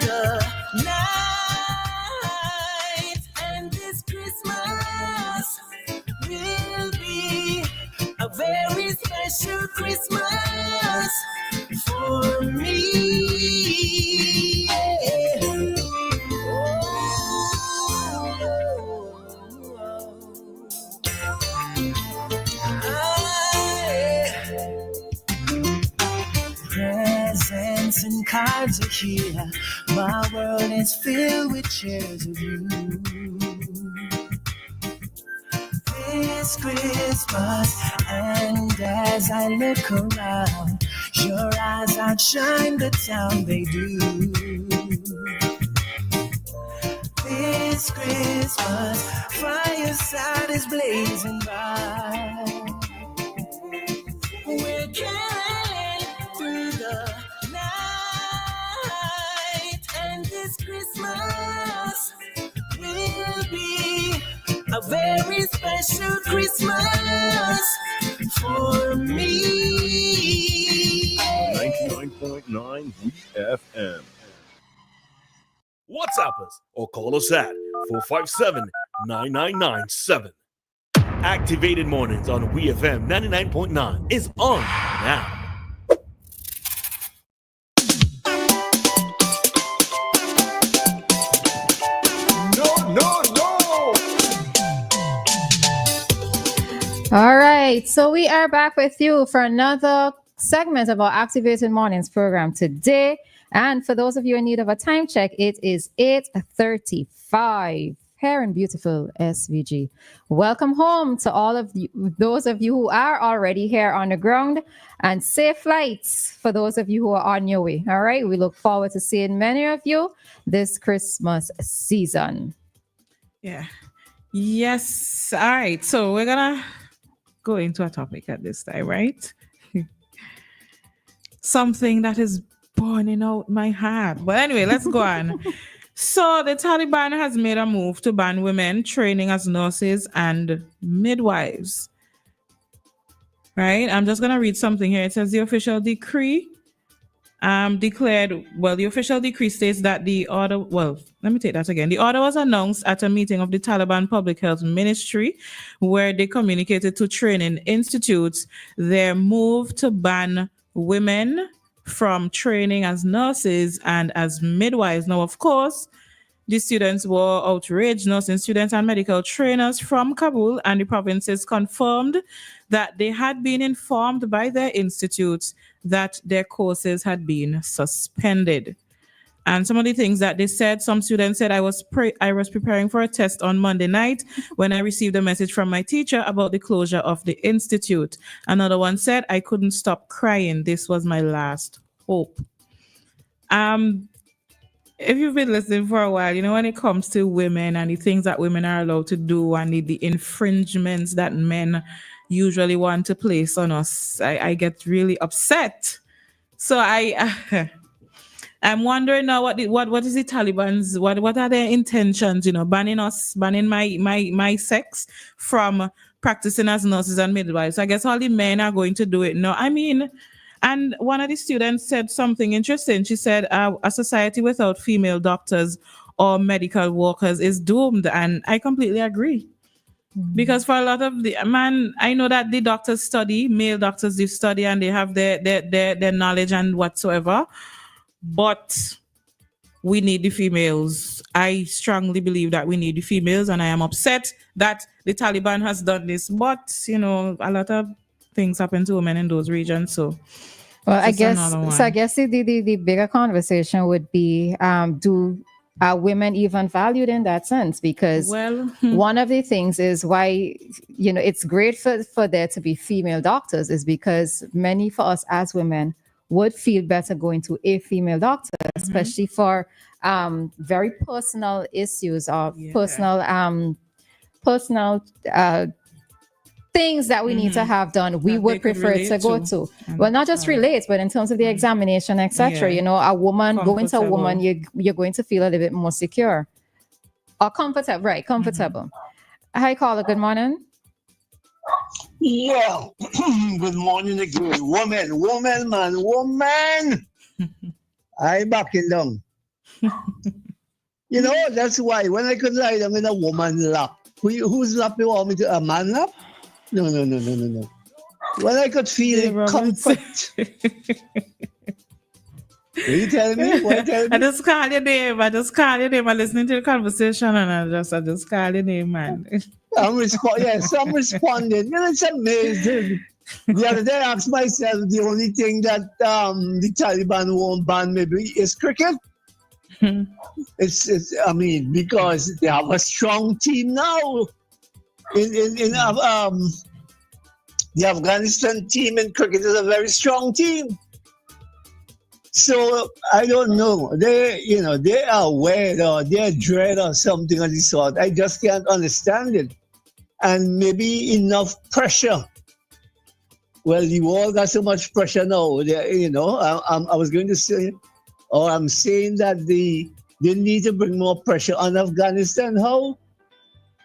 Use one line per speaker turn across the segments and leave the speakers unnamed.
the night, and this Christmas will be a very special Christmas for me. Yeah. Presents and cards are here. My world is filled with cheers of you. This Christmas, and as I look around, your eyes outshine the town they do. This Christmas, fireside is blazing bright. We're caroling through the night, and this Christmas will be a very special Christmas for me.
99.9 WEFM. WhatsApp us or call us at 457-9997. Activated Mornings on WEFM 99.9 is on now.
All right, so we are back with you for another segment of our Activated Mornings program today. And for those of you in need of a time check, it is 8:35 here in beautiful SVG. Welcome home to all of you, those of you who are already here on the ground, and safe flights for those of you who are on your way. All right, we look forward to seeing many of you this Christmas season.
Yeah. Yes. All right. So we're going to go into a topic at this time, right? Something that is burning out my heart. But anyway, let's go on. So the Taliban has made a move to ban women training as nurses and midwives. Right? I'm just going to read something here. It says the official decree the official decree states that the order, let me take that again. The order was announced at a meeting of the Taliban Public Health Ministry, where they communicated to training institutes their move to ban women from training as nurses and as midwives. Now, of course, the students were outraged. Nursing students and medical trainers from Kabul and the provinces confirmed that they had been informed by their institutes that their courses had been suspended. And some of the things that they said, some students said, I was preparing for a test on Monday night when I received a message from my teacher about the closure of the institute. Another one said, I couldn't stop crying. This was my last hope. If you've been listening for a while, you know, when it comes to women and the things that women are allowed to do and the infringements that men usually want to place on us, I get really upset. So I'm wondering now what is the Taliban's, what are their intentions, you know, banning my sex from practicing as nurses and midwives. I guess all the men are going to do it. No, I mean, and one of the students said something interesting. She said, a society without female doctors or medical workers is doomed. And I completely agree. Because for a lot of I know that the doctors study, male doctors do study, and they have their knowledge and whatsoever. But we need the females. I strongly believe that we need the females, and I am upset that the Taliban has done this. But, you know, a lot of things happen to women in those regions. So,
well, I guess the bigger conversation would be, are women even valued in that sense? Because one of the things is why, you know, it's great for there to be female doctors is because many for us as women would feel better going to a female doctor, especially for very personal issues or personal things that we need to have done. We would prefer to go to. Well, not just relate, but in terms of the examination, etc. You know, a woman going to a woman, you're going to feel a little bit more secure or comfortable. Right, comfortable. Hi, caller. Good morning.
Yeah. Good morning again. Woman. I backing down. You know, that's why when I could lie down in a woman lap, whose lap you want me to? A man lap? No. When I could feel comfort. What are you telling me?
I just call your name. I'm listening to the conversation and I just call your name, man.
I'm responding. You know, it's amazing. The other day I asked myself, the only thing that the Taliban won't ban maybe is cricket. It's because they have a strong team now. In the Afghanistan team in cricket is a very strong team. So I don't know. They are aware or they're dread or something of the sort. I just can't understand it. And maybe enough pressure. Well, you all got so much pressure now. I was going to say, or I'm saying that they need to bring more pressure on Afghanistan. How?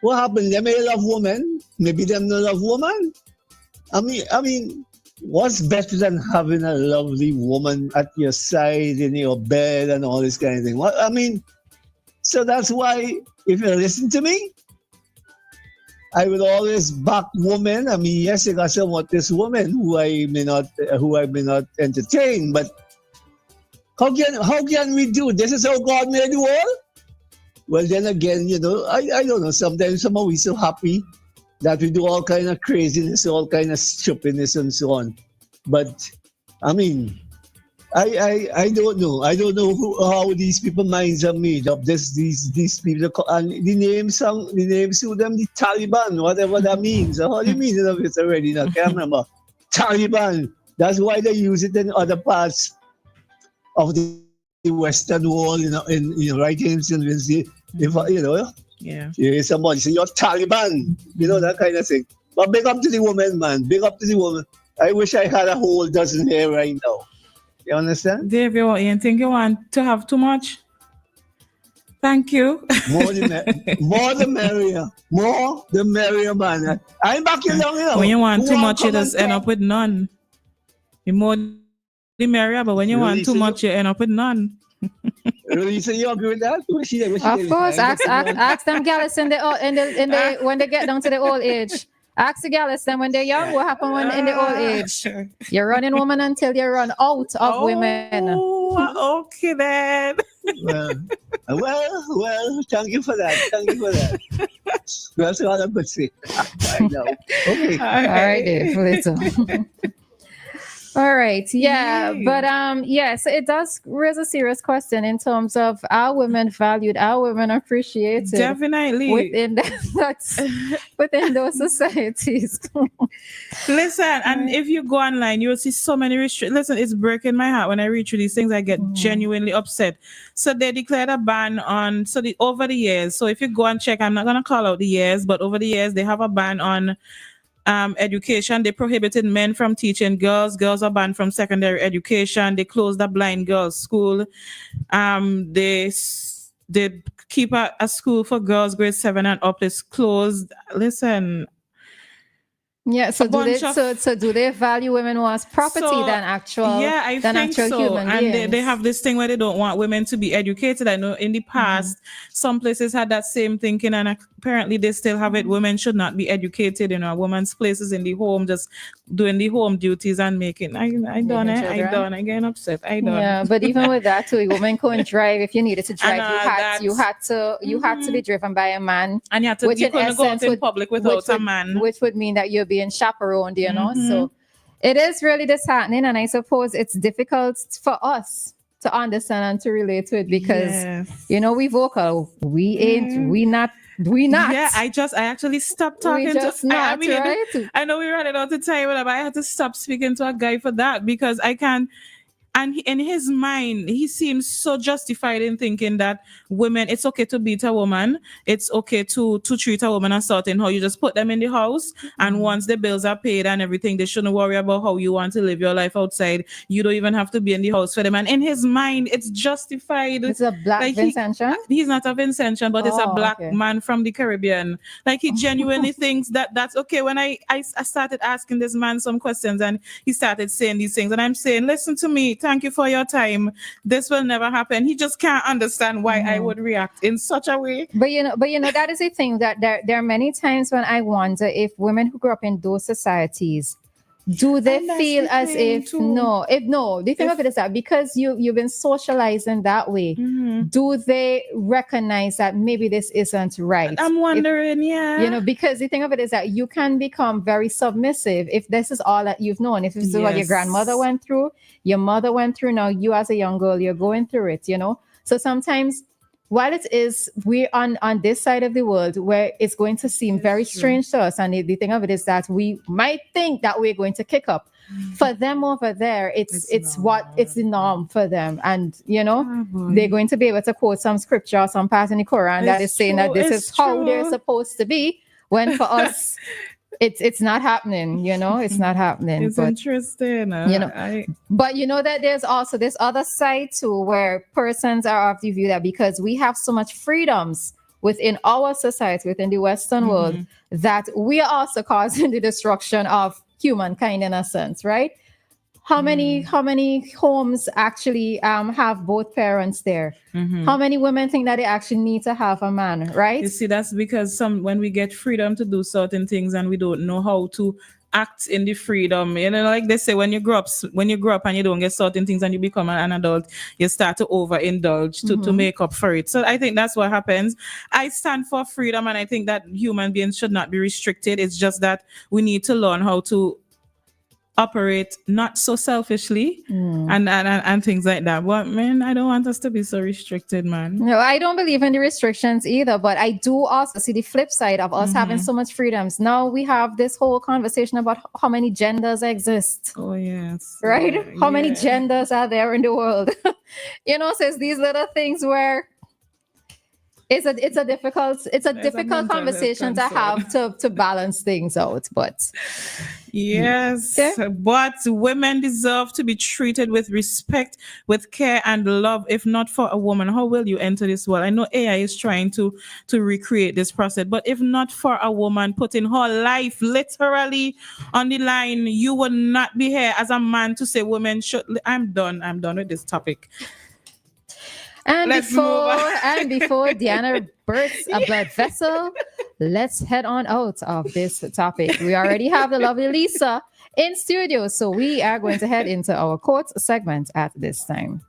What happened? They may love women. Maybe them not love women. I mean. What's better than having a lovely woman at your side in your bed and all this kind of thing? So that's why if you listen to me, I will always back women. Yes, I got somewhat this woman who I may not entertain, but how can we do? This is how God made the world. Well, then again, I don't know. Sometimes somehow we're so happy that we do all kind of craziness, all kind of stupidness and so on. But, I don't know. I don't know how these people minds are made up. These people, and the names to them, the Taliban, whatever that means. How do you mean of it already? I can't remember. Taliban. That's why they use it in other parts of the Western world, in writings and
yeah.
You hear somebody say, you're Taliban, that kind of thing. But big up to the woman, man. Big up to the woman. I wish I had a whole dozen here right now. You understand?
Dave, you think you want to have too much? Thank you.
More the merrier. More the merrier, man. I'm back here long,
When you want too much, you just end up with none. The more the merrier, but when you want too much, you end up with none.
Roleza, you agree with that?
Of course, ask them gals when they get down to the old age. Ask the gals them when they're young, what happened when in the old age? You're running woman until you run out of women.
Okay then.
Well, thank you for that. That's all I could say. I know. Okay.
All right, Dave. Little. All right. Yeah.
Yay.
But so it does raise a serious question in terms of are women valued, are women appreciated?
Definitely.
Within those societies.
Listen, and if you go online, you'll see so many restrictions. Listen, it's breaking my heart when I read through these things. I get genuinely upset. So they declared a ban on over the years. So if you go and check, I'm not gonna call out the years, but over the years they have a ban on education. They prohibited men from teaching girls. Girls are banned from secondary education. They closed a blind girls' school. They keep a school for girls grade 7 and up. It's closed. Listen.
Yeah, so do they value women more as property than actual human beings?
And they have this thing where they don't want women to be educated. I know in the past, some places had that same thinking, and apparently they still have it. Women should not be educated. A woman's place is in the home, just doing the home duties and making. I get upset.
Yeah, but even with that too, a woman couldn't drive. If you needed to drive, you had to be driven by a man,
and you couldn't go out in public without a man,
which would mean that you're being chaperoned, So it is really disheartening, and I suppose it's difficult for us to understand and to relate to it because we vocal, we not.
Yeah, I actually stopped talking
right?
I know we ran it out of time, but I had to stop speaking to a guy for that because I can't. And in his mind, he seems so justified in thinking that women, it's okay to beat a woman. It's okay to treat a woman a certain how you just put them in the house. And once the bills are paid and everything, they shouldn't worry about how you want to live your life outside. You don't even have to be in the house for them. And in his mind, it's justified.
It's a black Vincentian?
He's not a Vincentian, but it's a black man from the Caribbean. Like he genuinely thinks that's okay. When I started asking this man some questions and he started saying these things and I'm saying, listen to me, thank you for your time. This will never happen. He just can't understand why I would react in such a way.
But that is the thing, that there are many times when I wonder if women who grew up in those societies, do they feel as if no, the thing of it is that because you've been socializing that way, do they recognize that maybe this isn't right?
I'm wondering,
because the thing of it is that you can become very submissive if this is all that you've known. If this is what your grandmother went through, your mother went through, now you as a young girl, you're going through it, So sometimes, while it is, we're on this side of the world where it's going to seem very strange to us. And the thing of it is that we might think that we're going to kick up. For them over there, it's the norm for them. And, they're going to be able to quote some scripture or some part in the Quran that is saying that this is how they're supposed to be. When for us, it's not happening, it's not happening.
It's interesting.
But that there's also this other side too, where persons are of the view that because we have so much freedoms within our society, within the Western world, that we are also causing the destruction of humankind in a sense, right? How many homes actually have both parents there? How many women think that they actually need to have a man, right?
You see, that's because when we get freedom to do certain things and we don't know how to act in the freedom, like they say, when you grow up and you don't get certain things and you become an adult, you start to overindulge to make up for it. So I think that's what happens. I stand for freedom, and I think that human beings should not be restricted. It's just that we need to learn how to operate not so selfishly and things like that. But man, I don't want us to be so restricted, man.
No, I don't believe in the restrictions either, but I do also see the flip side of us having so much freedoms. Now we have this whole conversation about how many genders exist.
Oh yes.
Right? How many genders are there in the world? So it's these little things where it's a difficult conversation to have to balance things out, but
yes, but women deserve to be treated with respect, with care and love. If not for a woman, how will you enter this world? I know AI is trying to recreate this process, but if not for a woman putting her life literally on the line, you would not be here as a man to say women should. I'm done with this topic.
And before Dianna bursts a blood vessel, let's head on out of this topic. We already have the lovely Lisa in studio, so we are going to head into our quotes segment at this time.